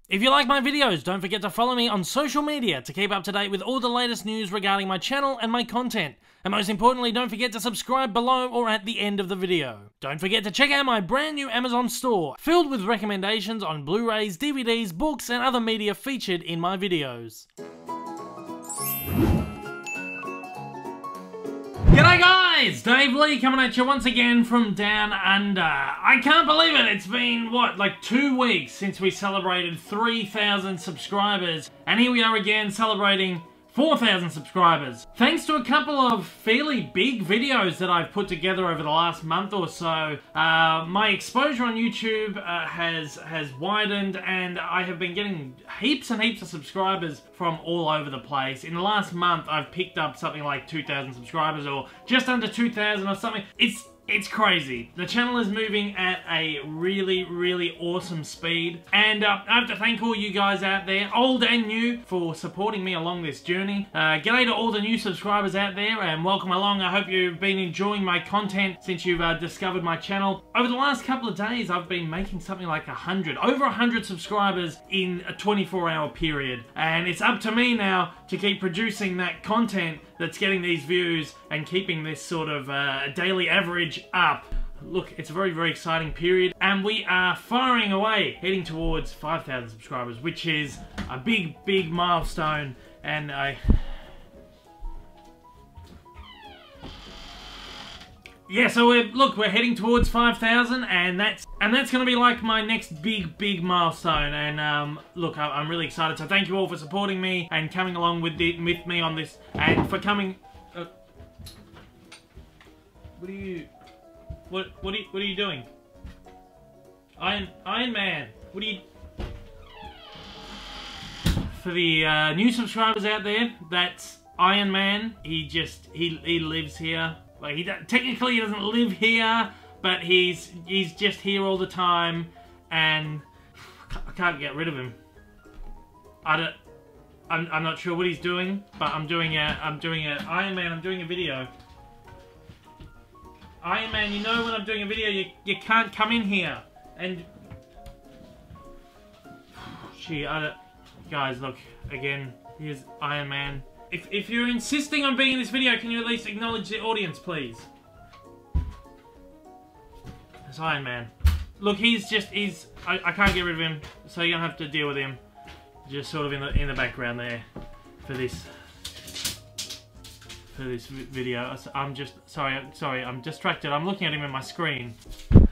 If you like my videos, don't forget to follow me on social media to keep up to date with all the latest news regarding my channel and my content. And most importantly, don't forget to subscribe below or at the end of the video. Don't forget to check out my brand new Amazon store, filled with recommendations on Blu-rays, DVDs, books, and other media featured in my videos. G'day guys! Dave Lee coming at you once again from Down Under. I can't believe it, it's been, what, like 2 weeks since we celebrated 3,000 subscribers, and here we are again celebrating 4,000 subscribers. Thanks to a couple of fairly big videos that I've put together over the last month or so, my exposure on YouTube has widened, and I have been getting heaps and heaps of subscribers from all over the place. In the last month, I've picked up something like 2,000 subscribers, or just under 2,000 or something. It's crazy. The channel is moving at a really awesome speed, and I have to thank all you guys out there, old and new, for supporting me along this journey. G'day to all the new subscribers out there, and welcome along. I hope you've been enjoying my content since you've discovered my channel. Over the last couple of days, I've been making something like over 100 subscribers in a 24-hour period, and it's up to me now to keep producing that content that's getting these views and keeping this sort of daily average up. Look, it's a very exciting period, and we are firing away, heading towards 5,000 subscribers, which is a big milestone. And yeah, so we're heading towards 5,000, and that's gonna be like my next big milestone. And look, I'm really excited. So thank you all for supporting me and coming along with me on this, and for coming. What are you doing? Iron Man. What are you? For the new subscribers out there, that's Iron Man. He lives here. Like, technically he doesn't live here, but he's just here all the time, and I can't get rid of him. I'm not sure what he's doing, but I'm doing Iron Man. I'm doing a video. Iron Man, you know when I'm doing a video, you can't come in here. And gee, guys, look again. Here's Iron Man. If you're insisting on being in this video, can you at least acknowledge the audience, please? It's Iron Man. Look, I can't get rid of him, so you're gonna have to deal with him. Just sort of in the background there for this video. I'm just sorry, I'm distracted. I'm looking at him in my screen. Oh,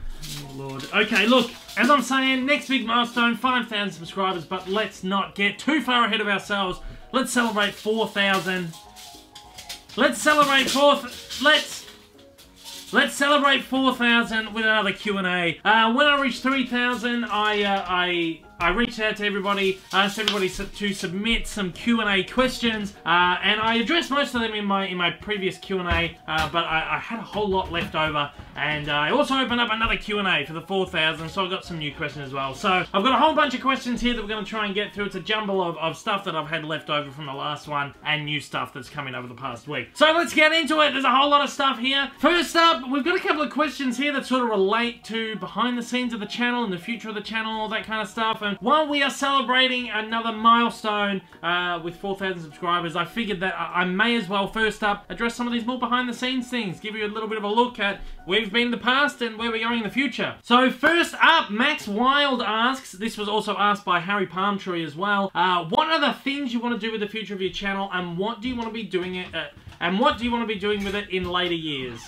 Lord. Okay, look, as I'm saying, next big milestone, 5,000 subscribers, but let's not get too far ahead of ourselves. Let's celebrate 4,000. Let's celebrate 4,000 with another Q&A. When I reached 3,000, I reached out to everybody, asked everybody to submit some Q&A questions, and I addressed most of them in my previous Q&A, but I had a whole lot left over, and I also opened up another Q&A for the 4,000, so I got some new questions as well. So I've got a whole bunch of questions here that we're going to try and get through. It's a jumble of stuff that I've had left over from the last one, and new stuff that's coming over the past week. So let's get into it. There's a whole lot of stuff here. First up, we've got a couple of questions here that sort of relate to behind the scenes of the channel and the future of the channel, all that kind of stuff. And while we are celebrating another milestone with 4,000 subscribers, I figured that I may as well first up address some of these more behind the scenes things, give you a little bit of a look at where we've been in the past and where we're going in the future. So first up, Max Wild asks, this was also asked by Harry Palmtree as well, what are the things you want to do with the future of your channel, and what do you want to be doing with it in later years?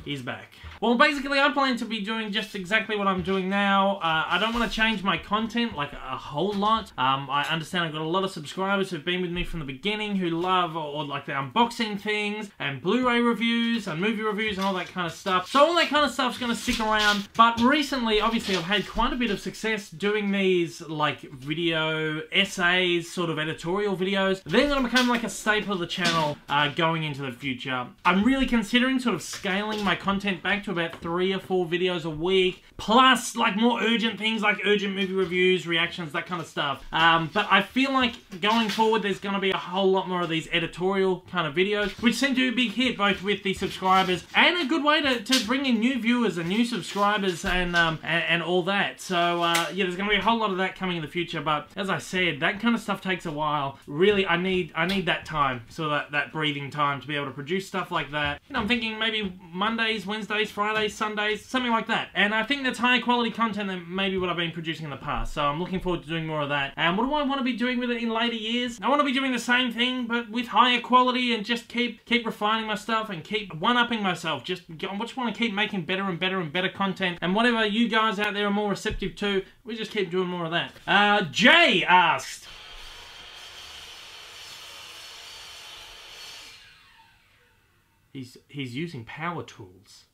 He's back. Well, basically, I plan to be doing just exactly what I'm doing now. I don't want to change my content, like, a whole lot. I understand I've got a lot of subscribers who've been with me from the beginning, who love, or like, the unboxing things, and Blu-ray reviews, and movie reviews, and all that kind of stuff. So all that kind of stuff's going to stick around. But recently, obviously, I've had quite a bit of success doing these, like, video essays, sort of editorial videos. They're going to become, like, a staple of the channel going into the future. I'm really considering sort of scaling my content back to about 3 or 4 videos a week, plus like more urgent things like urgent movie reviews, reactions, that kind of stuff. But I feel like going forward there's going to be a whole lot more of these editorial kind of videos, which seem to be a big hit both with the subscribers and a good way to bring in new viewers and new subscribers and all that. So yeah, there's going to be a whole lot of that coming in the future, but as I said, that kind of stuff takes a while. Really, I need that time, so that breathing time to be able to produce stuff like that. You know, I'm thinking maybe Mondays, Wednesdays, Fridays, Sundays, something like that. And I think that's higher quality content than maybe what I've been producing in the past. So I'm looking forward to doing more of that. And what do I want to be doing with it in later years? I want to be doing the same thing, but with higher quality, and just keep refining my stuff and keep one-upping myself. I just want to keep making better and better and better content. And whatever you guys out there are more receptive to, we just keep doing more of that. Jay asked, he's using power tools.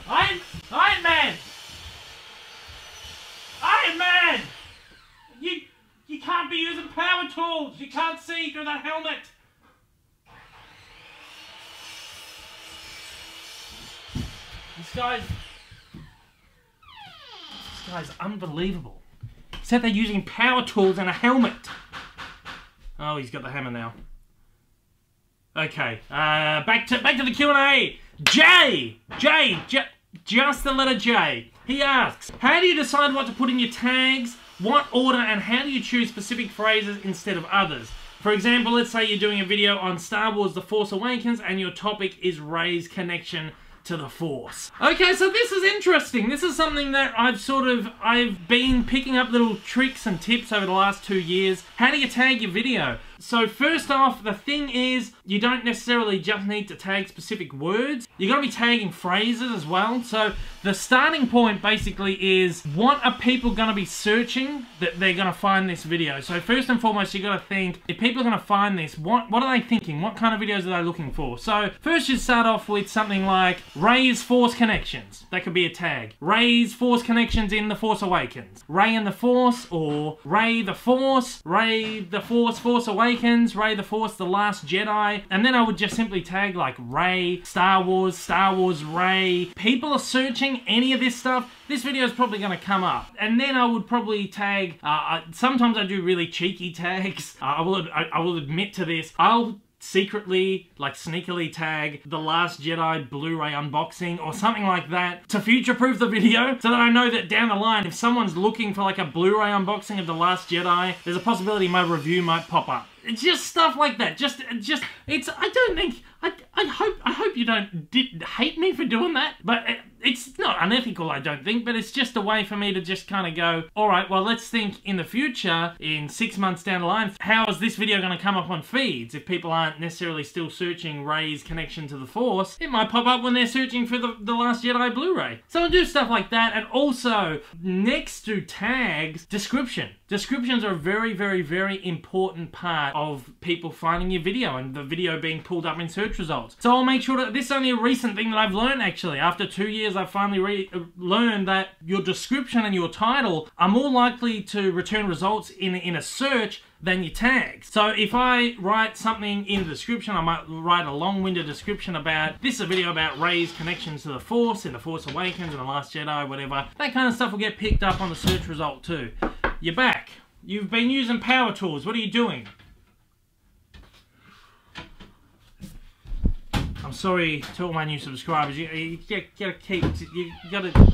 Iron Man! Iron Man! You can't be using power tools! You can't see through that helmet! This guy's unbelievable. He said they're using power tools and a helmet. Oh, he's got the hammer now. Okay, back to the Q&A. Jay, just the letter J. He asks, how do you decide what to put in your tags, what order, and how do you choose specific phrases instead of others? For example, let's say you're doing a video on Star Wars The Force Awakens and your topic is Rey's connection to the Force. Okay, so this is interesting. This is something that I've been picking up little tricks and tips over the last 2 years. How do you tag your video? So first off, the thing is, you don't necessarily just need to tag specific words. You're going to be tagging phrases as well. So the starting point basically is, what are people going to be searching that they're going to find this video? So first and foremost, you got to think, if people are going to find this, what are they thinking? What kind of videos are they looking for? So first you start off with something like Rey's Force Connections. That could be a tag. Rey's Force Connections in The Force Awakens. Rey and the Force, or Rey the Force, Rey the Force, Force Awakens, Rey the Force, The Last Jedi. And then I would just simply tag like Rey, Star Wars, Rey. People are searching any of this stuff, this video is probably going to come up. And then I would probably tag, sometimes I do really cheeky tags. I will admit to this. I'll secretly, like sneakily tag The Last Jedi Blu-ray unboxing or something like that to future-proof the video, so that I know that down the line, if someone's looking for like a Blu-ray unboxing of The Last Jedi, there's a possibility my review might pop up. It's just stuff like that. I don't think, I hope you don't hate me for doing that, but it's not unethical, I don't think, but it's just a way for me to just kind of go, alright, well, let's think in the future, in 6 months down the line, how is this video going to come up on feeds? If people aren't necessarily still searching Rey's connection to the Force, it might pop up when they're searching for the Last Jedi Blu-ray. So I'll do stuff like that, and also, next to tags, description. Descriptions are a very, very, very important part of people finding your video and the video being pulled up in search results. So I'll make sure that this is only a recent thing that I've learned, actually. After 2 years, I've finally learned that your description and your title are more likely to return results in a search than your tags. So if I write something in the description, I might write a long-winded description about, this is a video about Rey's connections to the Force in The Force Awakens and The Last Jedi, whatever. That kind of stuff will get picked up on the search result too. You're back. You've been using power tools. What are you doing? I'm sorry to all my new subscribers. You gotta...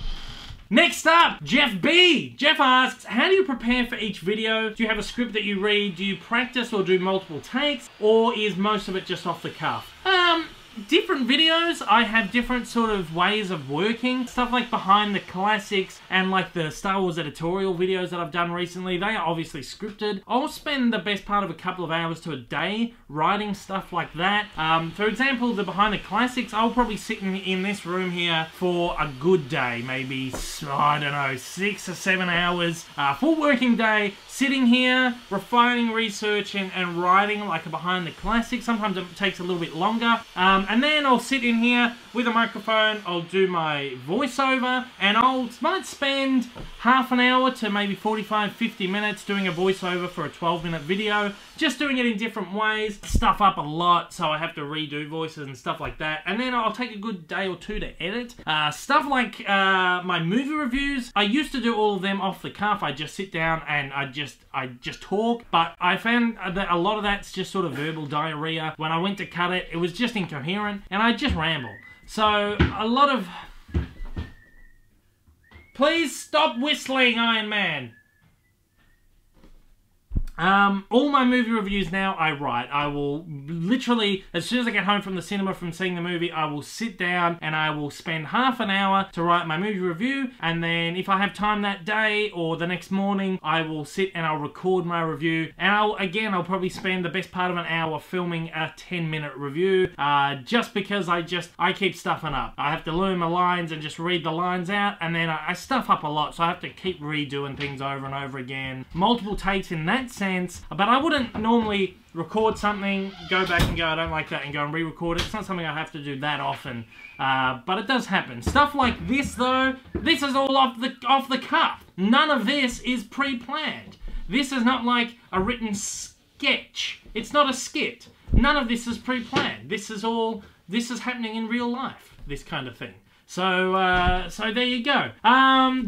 Next up, Jeff B. Jeff asks, how do you prepare for each video? Do you have a script that you read? Do you practice or do multiple takes? Or is most of it just off the cuff? Different videos, I have different sort of ways of working. Stuff like behind the classics and like the Star Wars editorial videos that I've done recently, they are obviously scripted. I'll spend the best part of a couple of hours to a day writing stuff like that. For example, the behind the classics, I'll probably sit in this room here for a good day, maybe, I don't know, 6 or 7 hours. Full working day, sitting here, refining research and writing like a behind the classics. Sometimes it takes a little bit longer. And then I'll sit in here with a microphone, I'll do my voiceover, and might spend half an hour to maybe 45, 50 minutes doing a voiceover for a 12-minute video, just doing it in different ways, stuff up a lot, so I have to redo voices and stuff like that, and then I'll take a good day or two to edit. Stuff like my movie reviews, I used to do all of them off the cuff. I just sit down and I just talk, but I found that a lot of that's just sort of verbal diarrhea. When I went to cut it, it was just incoherent, and I just ramble. So, a lot of... Please stop whistling, Iron Man! All my movie reviews now I write. I will literally, as soon as I get home from the cinema from seeing the movie, I will sit down and I will spend half an hour to write my movie review, and then if I have time that day or the next morning, I will sit and I'll record my review, and I'll probably spend the best part of an hour filming a 10-minute review, just because I keep stuffing up. I have to learn my lines and just read the lines out, and then I stuff up a lot, so I have to keep redoing things over and over again. Multiple takes in that sense. But I wouldn't normally record something, go back and go, I don't like that, and go and re-record it. It's not something I have to do that often, but it does happen. Stuff like this, though, this is all off the cuff. None of this is pre-planned. This is not like a written sketch. It's not a skit. None of this is pre-planned. This is happening in real life, this kind of thing. So there you go.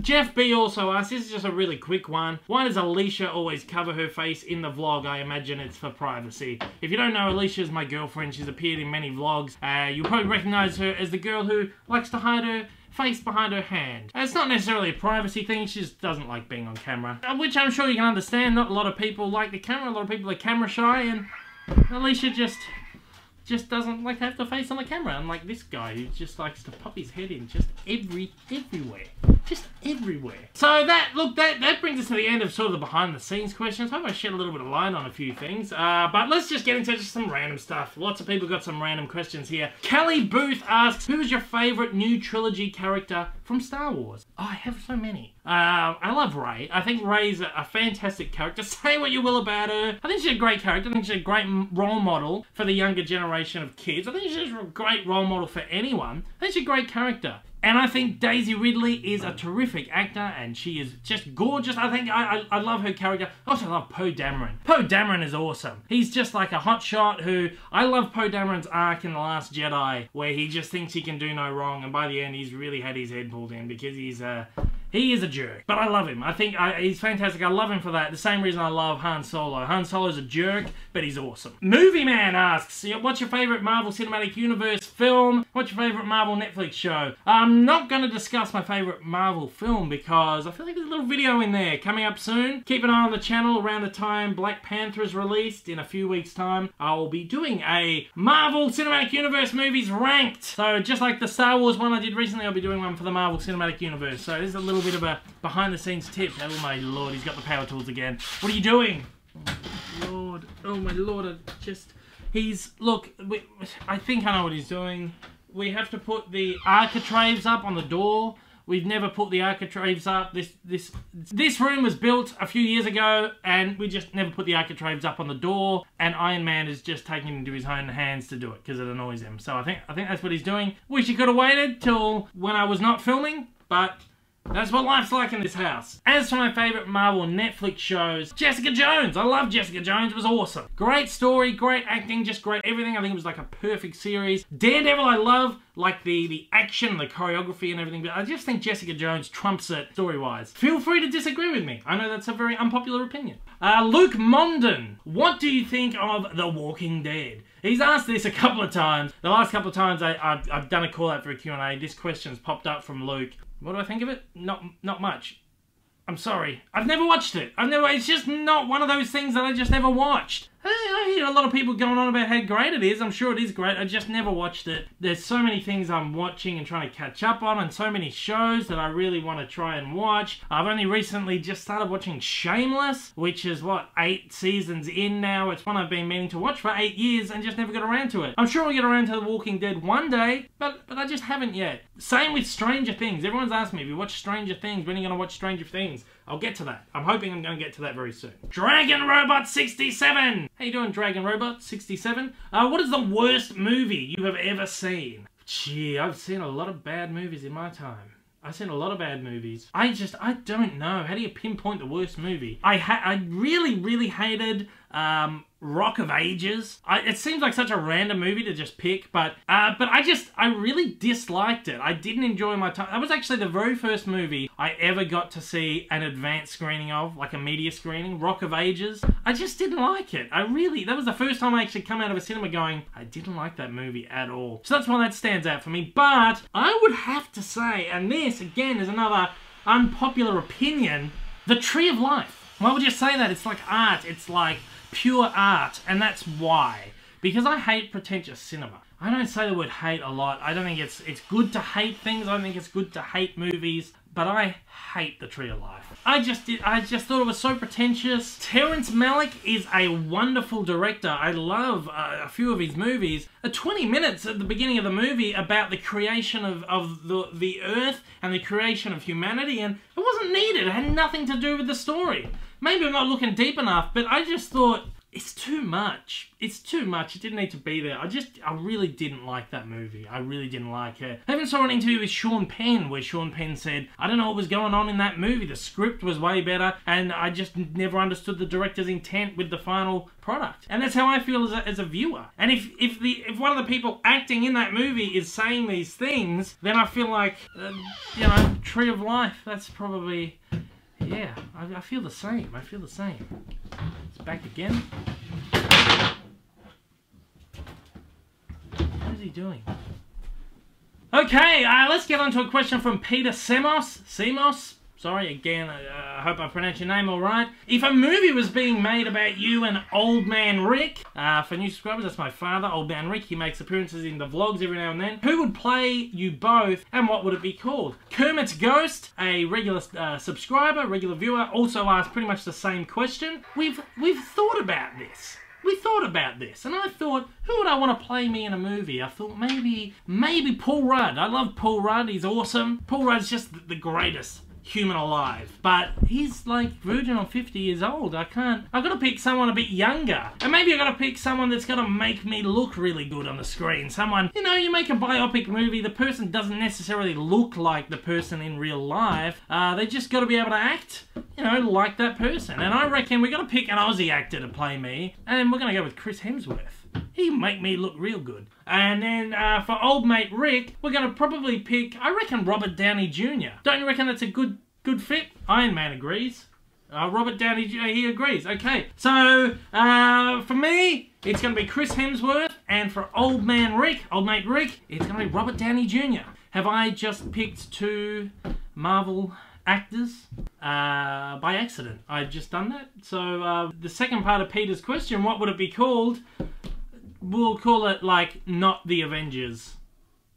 Jeff B also asked, this is just a really quick one. Why does Alicia always cover her face in the vlog? I imagine it's for privacy. If you don't know, Alicia is my girlfriend. She's appeared in many vlogs. You'll probably recognize her as the girl who likes to hide her face behind her hand. It's not necessarily a privacy thing, she just doesn't like being on camera. Which I'm sure you can understand. Not a lot of people like the camera, a lot of people are camera shy, and Alicia just doesn't like to have the face on the camera, unlike this guy who just likes to pop his head in just everywhere. Just everywhere. So that brings us to the end of sort of the behind the scenes questions. I hope I shed a little bit of light on a few things. But let's just get into just some random stuff. Lots of people got some random questions here. Kelly Booth asks, who is your favourite new trilogy character from Star Wars? Oh, I have so many. I love Rey. I think Rey's a fantastic character. Say what you will about her. I think she's a great character. I think she's a great role model for the younger generation of kids. I think she's a great role model for anyone. I think she's a great character. And I think Daisy Ridley is a terrific actor, and she is just gorgeous. I think I love her character. I also love Poe Dameron. Poe Dameron is awesome. He's just like a hotshot who... I love Poe Dameron's arc in The Last Jedi, where he just thinks he can do no wrong, and by the end he's really had his head pulled in because he is a jerk. But I love him. I think he's fantastic. I love him for that. The same reason I love Han Solo. Han Solo's a jerk, but he's awesome. Movie Man asks, what's your favourite Marvel Cinematic Universe film? What's your favourite Marvel Netflix show? I'm not going to discuss my favourite Marvel film because I feel like there's a little video in there coming up soon. Keep an eye on the channel. Around the time Black Panther is released in a few weeks' time, I'll be doing a Marvel Cinematic Universe movies ranked. So just like the Star Wars one I did recently, I'll be doing one for the Marvel Cinematic Universe. So this is a little bit of a behind the scenes tip. Oh my lord, he's got the power tools again. What are you doing? Oh my lord, look, I think I know what he's doing. We have to put the architraves up on the door. We've never put the architraves up. This room was built a few years ago, and we just never put the architraves up on the door, and Iron Man is just taking it into his own hands to do it, because it annoys him. So I think that's what he's doing. Wish he could have waited till when I was not filming, but... that's what life's like in this house. As for my favourite Marvel Netflix shows, Jessica Jones. I love Jessica Jones. It was awesome. Great story, great acting, just great everything. I think it was like a perfect series. Daredevil I love, like the action, the choreography and everything, but I just think Jessica Jones trumps it story-wise. Feel free to disagree with me. I know that's a very unpopular opinion. Luke Mondon, what do you think of The Walking Dead? He's asked this a couple of times. The last couple of times I've done a call out for a Q&A. This question's popped up from Luke. What do I think of it? Not much. I'm sorry. I've never watched it. It's just not one of those things that I just never watched. I hear a lot of people going on about how great it is. I'm sure it is great. I just never watched it. There's so many things I'm watching and trying to catch up on, and so many shows that I really want to try and watch. I've only recently just started watching Shameless, which is, what, 8 seasons in now. It's one I've been meaning to watch for 8 years and just never got around to it. I'm sure I'll get around to The Walking Dead one day, but I just haven't yet. Same with Stranger Things. Everyone's asked me, if you watch Stranger Things, when are you going to watch Stranger Things? I'll get to that. I'm hoping I'm going to get to that very soon. Dragon Robot 67! How you doing, Dragon Robot 67? What is the worst movie you have ever seen? Gee, I've seen a lot of bad movies in my time. I've seen a lot of bad movies. I don't know. How do you pinpoint the worst movie? I really hated Rock of Ages. It seems like such a random movie to just pick, but I really disliked it. I didn't enjoy my time. That was actually the very first movie I ever got to see an advanced screening of, like a media screening, Rock of Ages. I just didn't like it. That was the first time I actually come out of a cinema going, I didn't like that movie at all. So that's why that stands out for me. But I would have to say, and this again is another unpopular opinion, The Tree of Life. Why would you say that? It's like art. It's like pure art, and that's why. Because I hate pretentious cinema. I don't say the word hate a lot. I don't think it's good to hate things. I don't think it's good to hate movies. But I hate The Tree of Life. I just thought it was so pretentious. Terrence Malick is a wonderful director. I love a few of his movies. 20 minutes at the beginning of the movie about the creation of the Earth and the creation of humanity, and it wasn't needed. It had nothing to do with the story. Maybe I'm not looking deep enough, but I just thought, it's too much. It's too much. It didn't need to be there. I really didn't like that movie. I really didn't like it. I even saw an interview with Sean Penn where Sean Penn said, I don't know what was going on in that movie. The script was way better, and I just never understood the director's intent with the final product. And that's how I feel as a viewer. And if one of the people acting in that movie is saying these things, then I feel like, you know, Tree of Life, that's probably... Yeah, I feel the same. I feel the same. It's back again. What is he doing? Okay, let's get on to a question from Peter Semos. Sorry, again, I hope I pronounced your name all right. If a movie was being made about you and Old Man Rick, for new subscribers, that's my father, Old Man Rick. He makes appearances in the vlogs every now and then. Who would play you both, and what would it be called? Kermit's Ghost, a regular subscriber, regular viewer, also asked pretty much the same question. We've thought about this. We thought about this, and I thought, who would I want to play me in a movie? I thought maybe Paul Rudd. I love Paul Rudd. He's awesome. Paul Rudd's just the greatest human alive, but he's like verging on 50 years old. I've got to pick someone a bit younger, and maybe I've got to pick someone that's going to make me look really good on the screen. Someone, you know, you make a biopic movie, the person doesn't necessarily look like the person in real life. They just got to be able to act, you know, like that person. And I reckon we're going to pick an Aussie actor to play me, and we're going to go with Chris Hemsworth. He'd make me look real good. And then for old mate Rick, we're going to probably pick, I reckon, Robert Downey Jr. Don't you reckon that's a good fit? Iron Man agrees. Robert Downey Jr., he agrees. Okay, so for me, it's going to be Chris Hemsworth, and for old mate Rick, it's going to be Robert Downey Jr. Have I just picked two Marvel actors by accident? I've just done that. So the second part of Peter's question, what would it be called? We'll call it, like, not the Avengers,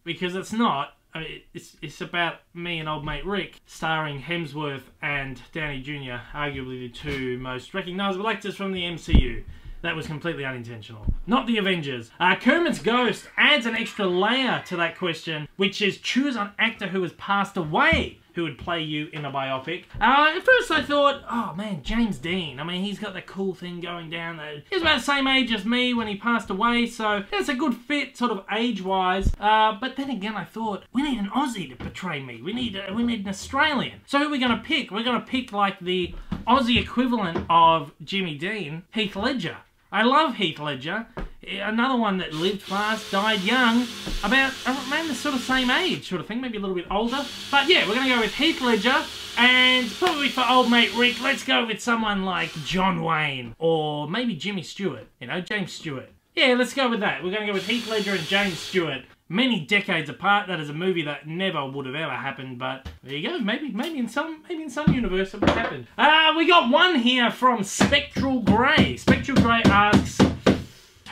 because it's not. I mean, it's about me and old mate Rick, starring Hemsworth and Downey Jr., arguably the two most recognisable actors from the MCU. That was completely unintentional. Not the Avengers. Kermit's Ghost adds an extra layer to that question, which is choose an actor who has passed away who would play you in a biopic. At first I thought, oh man, James Dean. I mean, he's got the cool thing going down there. He was about the same age as me when he passed away, so that's a good fit, sort of age-wise. But then again, I thought, we need an Aussie to portray me. We need an Australian. So who are we going to pick? We're going to pick like the Aussie equivalent of Jimmy Dean, Heath Ledger. I love Heath Ledger. Another one that lived fast, died young, about around the sort of same age sort of thing, maybe a little bit older. But yeah, we're going to go with Heath Ledger, and probably for old mate Rick, let's go with someone like John Wayne, or maybe Jimmy Stewart, you know, James Stewart. Yeah, let's go with that. We're going to go with Heath Ledger and James Stewart. Many decades apart. That is a movie that never would have ever happened, but there you go. Maybe in some universe it would happen. We got one here from Spectral Grey. Spectral Grey asks,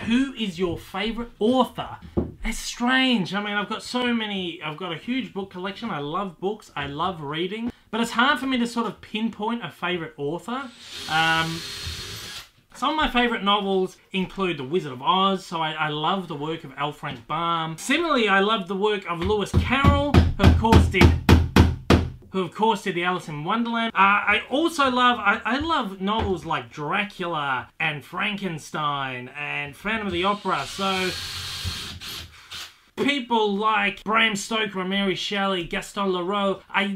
who is your favourite author? That's strange. I mean, I've got so many. I've got a huge book collection. I love books. I love reading. But it's hard for me to sort of pinpoint a favourite author. Some of my favourite novels include The Wizard of Oz, so I love the work of L. Frank Baum. Similarly, I love the work of Lewis Carroll, who who of course did the Alice in Wonderland. I also love, I love novels like Dracula and Frankenstein and Phantom of the Opera, so people like Bram Stoker and Mary Shelley, Gaston Leroux, I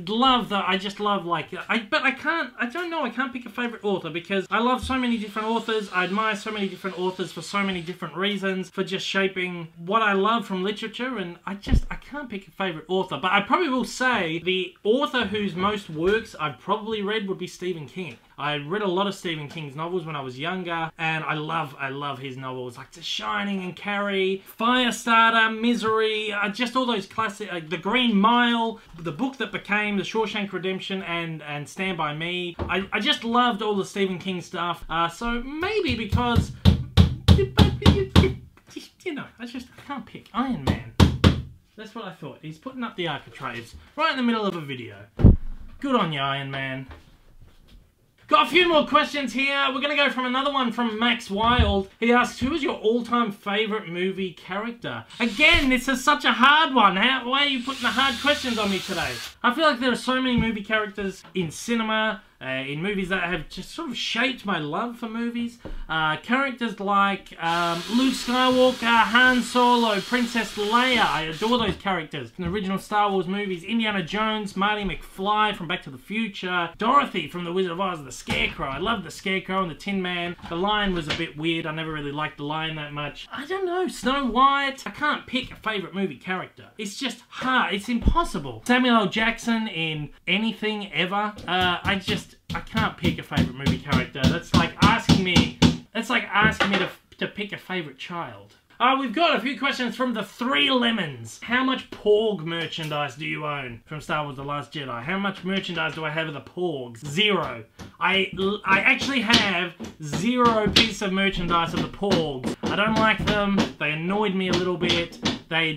just love like, but I can't pick a favourite author because I love so many different authors, I admire so many different authors for so many different reasons, for just shaping what I love from literature, and I can't pick a favourite author, but I probably will say the author whose most works I've probably read would be Stephen King. I read a lot of Stephen King's novels when I was younger, and I love his novels, like The Shining and Carrie, Firestarter, Misery, just all those classic, The Green Mile, the book that became The Shawshank Redemption, and Stand By Me. I just loved all the Stephen King stuff, so maybe because, you know, I can't pick. Iron Man. That's what I thought. He's putting up the architraves right in the middle of a video. Good on you, Iron Man. Got a few more questions here. We're going to go from another one from Max Wild. He asks, who is your all-time favourite movie character? Again, this is such a hard one. Why are you putting the hard questions on me today? I feel like there are so many movie characters in cinema, in movies that have just sort of shaped my love for movies. Characters like Luke Skywalker, Han Solo, Princess Leia. I adore those characters. From the original Star Wars movies, Indiana Jones, Marty McFly from Back to the Future, Dorothy from The Wizard of Oz, the Scarecrow. I love the Scarecrow and the Tin Man. The Lion was a bit weird. I never really liked the Lion that much. I don't know. Snow White. I can't pick a favourite movie character. It's just hard. It's impossible. Samuel L. Jackson in anything ever. I can't pick a favourite movie character. That's like asking me to pick a favourite child. We've got a few questions from the Three Lemons. How much Porg merchandise do you own from Star Wars The Last Jedi? How much merchandise do I have of the Porgs? Zero. I actually have zero piece of merchandise of the Porgs. I don't like them. They annoyed me a little bit. I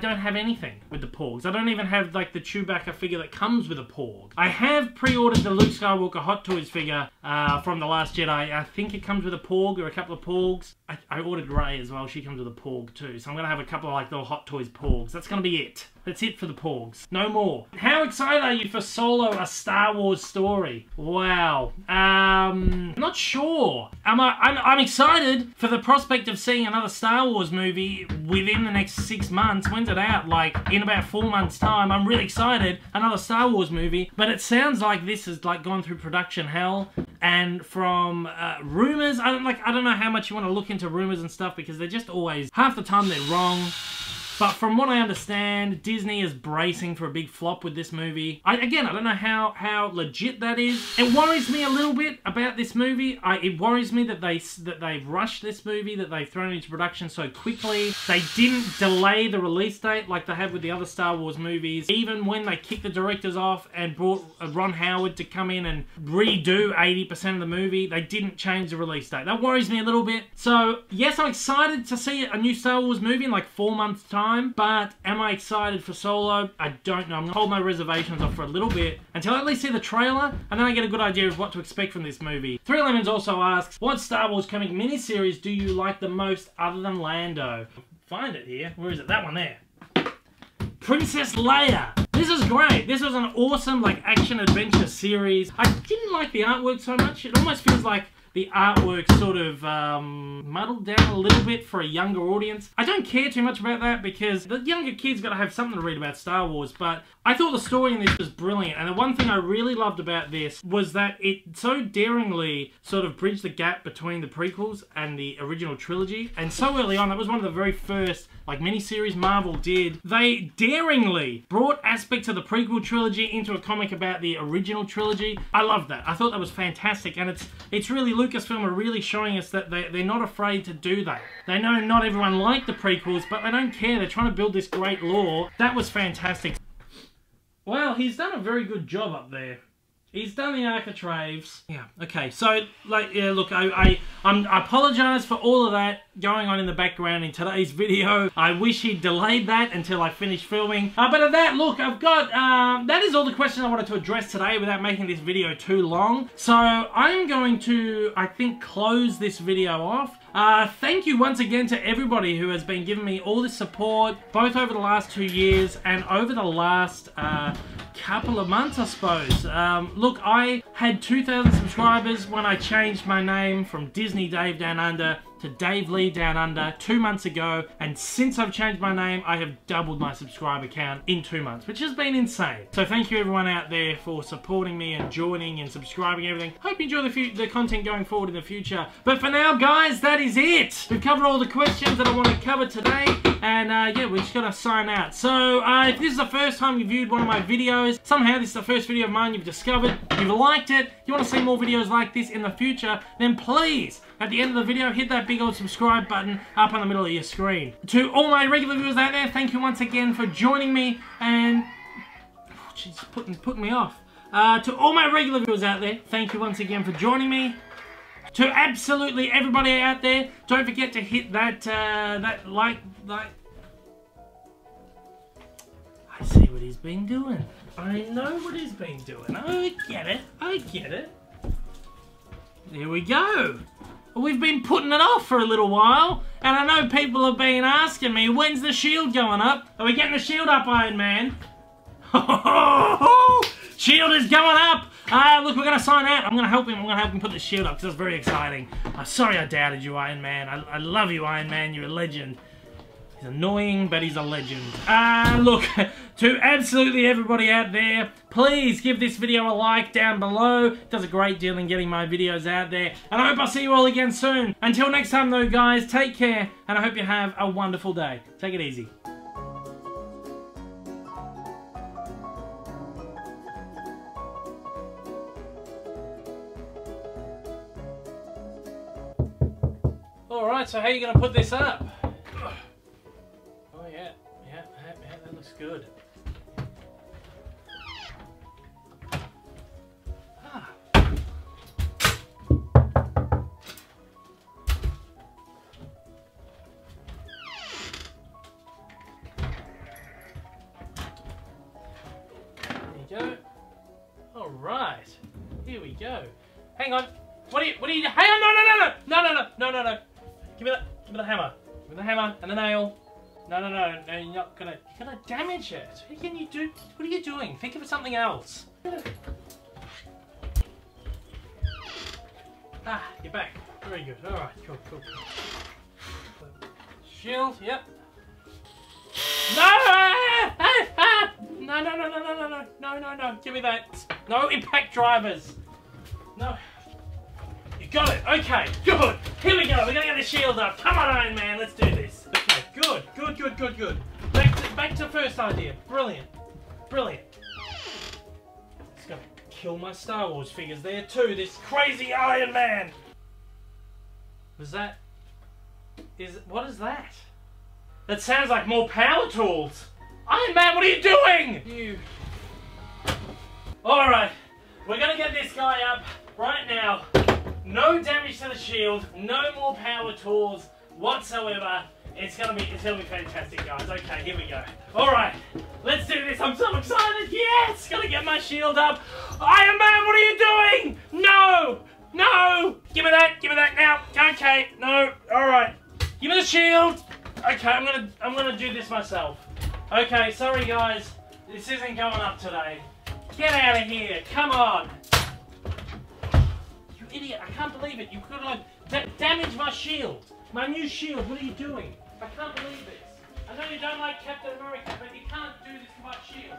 don't have anything with the Porgs. I don't even have like the Chewbacca figure that comes with a Porg. I have pre-ordered the Luke Skywalker Hot Toys figure from The Last Jedi. I think it comes with a Porg or a couple of Porgs. I ordered Rey as well. She comes with a Porg too. So I'm going to have a couple of like little Hot Toys Porgs. That's going to be it. That's it for the Porgs. No more. How excited are you for Solo, a Star Wars story? Wow. Not sure. I'm excited for the prospect of seeing another Star Wars movie within the next 6 months. When's it out? Like, in about 4 months' time. I'm really excited. Another Star Wars movie. But it sounds like this has like gone through production hell. And from rumors, I don't know how much you want to look into rumors and stuff because they're just always, half the time they're wrong. But from what I understand, Disney is bracing for a big flop with this movie. Again, I don't know how legit that is. It worries me a little bit about this movie. It worries me that they've rushed this movie, that they've thrown it into production so quickly. They didn't delay the release date like they have with the other Star Wars movies. Even when they kicked the directors off and brought Ron Howard to come in and redo 80% of the movie, they didn't change the release date. That worries me a little bit. So, yes, I'm excited to see a new Star Wars movie in like 4 months' time. But am I excited for Solo? I don't know. I'm going to hold my reservations off for a little bit until I at least see the trailer, and then I get a good idea of what to expect from this movie. Three Lemons also asks, what Star Wars comic miniseries do you like the most other than Lando? Find it here. Where is it? That one there. Princess Leia. This is great. This was an awesome like action-adventure series. I didn't like the artwork so much. It almost feels like the artwork sort of muddled down a little bit for a younger audience. I don't care too much about that because the younger kids got to have something to read about Star Wars, but I thought the story in this was brilliant, and the one thing I really loved about this was that it so daringly sort of bridged the gap between the prequels and the original trilogy, and so early on, that was one of the very first like miniseries Marvel did. They daringly brought aspects of the prequel trilogy into a comic about the original trilogy. I loved that. I thought that was fantastic, and it's really Lucasfilm are really showing us that they're not afraid to do that. They know not everyone liked the prequels, but they don't care. They're trying to build this great lore. That was fantastic. Well, he's done a very good job up there. He's done the architraves. Yeah, okay. So, like, yeah, look, I apologise for all of that going on in the background in today's video. I wish he'd delayed that until I finished filming. But at that, look, I've got, that is all the questions I wanted to address today without making this video too long. So, I'm going to, I think, close this video off. Thank you once again to everybody who has been giving me all this support, both over the last 2 years and over the last couple of months, I suppose. Look, I had 2,000 subscribers when I changed my name from Disney Dave Down Under to Dave Lee Down Under 2 months ago, and since I've changed my name, I have doubled my subscriber count in 2 months, which has been insane. So thank you everyone out there for supporting me and joining and subscribing and everything. Hope you enjoy the content going forward in the future. But for now, guys, that is it. We've covered all the questions that I want to cover today, and yeah, we're just gonna sign out. So if this is the first time you viewed one of my videos, somehow this is the first video of mine you've discovered, you've liked it, you want to see more videos like this in the future, then please, at the end of the video, hit that big old subscribe button up on the middle of your screen. To all my regular viewers out there, thank you once again for joining me, and oh, she's putting me off. To all my regular viewers out there, thank you once again for joining me. To absolutely everybody out there, don't forget to hit that like. I see what he's been doing. I know what he's been doing. I get it. I get it. There we go. We've been putting it off for a little while, and I know people have been asking me, when's the shield going up? Are we getting the shield up, Iron Man? Shield is going up! Look, we're going to sign out. I'm going to help him. I'm going to help him put the shield up, because that's very exciting. Sorry I doubted you, Iron Man. I love you, Iron Man. You're a legend. He's annoying, but he's a legend. Look, to absolutely everybody out there, please give this video a like down below. It does a great deal in getting my videos out there. And I hope I'll see you all again soon. Until next time though, guys, take care, and I hope you have a wonderful day. Take it easy. Alright, so how are you going to put this up? Yeah, that looks good. There you go. Alright, here we go. Hang on. What are you, hang on, no. Give me the hammer. Give me the hammer and the nail. No, you're not gonna, you're gonna damage it. What can you do? What are you doing? Think of something else. You're back. Very good. Alright, cool. Shield, yep. No! Give me that. No impact drivers. No. You got it. Okay, good. Here we go. We're gonna get the shield up. Come on, Iron Man. Let's do this. Okay, good. Back to first idea. Brilliant. It's gonna kill my Star Wars figures there too. This crazy Iron Man. What is that? That sounds like more power tools. Iron Man, what are you doing? Alright, we're gonna get this guy up right now. No damage to the shield, no more power tools whatsoever. It's gonna be fantastic, guys. Okay, here we go. Alright, let's do this. I'm so excited. Yes! Gonna get my shield up. Iron Man, what are you doing? No! Give me that now. Okay, no. Alright. Give me the shield. Okay, I'm gonna do this myself. Okay, sorry guys. This isn't going up today. Get out of here. Come on. You idiot. I can't believe it. You could have damaged my shield. My new shield. What are you doing? I can't believe this. I know you don't like Captain America, but you can't do this to my shield.